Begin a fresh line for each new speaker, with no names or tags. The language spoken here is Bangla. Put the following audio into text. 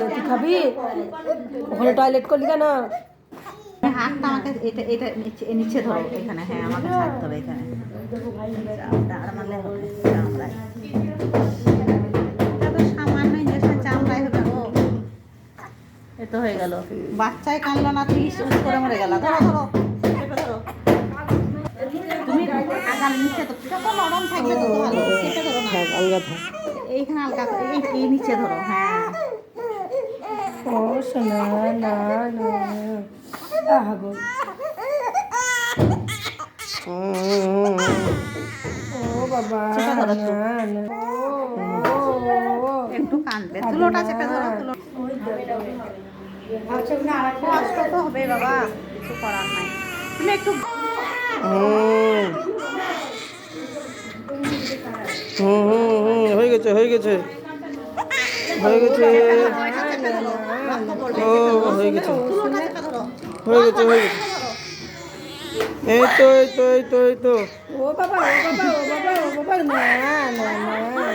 বলে তুই খাবি? ওখানে টয়লেট করলি কেন?
হাতটা আমাকে এটা এটা নিচে ধরো এখানে, হ্যাঁ আমাকে ছাড়তে হবে এখানে, আর মারলে হবে চামড়ায়, এটা তো সামান্য ইঞ্জেকশন চামড়ায় হবে গো। এ তো হয়ে গেল, বাচ্চায় কানলো না, তুই করে মরে গেল। ধরো ধরো চেপে ধরো, তুমি আগাল নিচে তো যত নরম থাকবে তত ভালো, চেপে ধরো না,
আলগা থাক।
এইখানে আলগা এই নিচে ধরো, হ্যাঁ
ও শোনা, না না আহা বল। ও বাবা,
চেপে ধরো একটু,
না না
একটু কাঁদবে, তুলোটা চেপে ধরো, তুলো কষ্ট তো হবে বাবা, কিছু করার নাই, তুমি একটু
হয়ে গেছে হয়ে গেছে হয়ে গেছে। ও হয়ে গেছে
তুলোটা চেপে ধরো,
হয়ে গেছে হয়ে গেছে। এই তো এই তো এই তো এই তো। ও বাবা ও বাবা ও বাবা ও বাবা, না না না।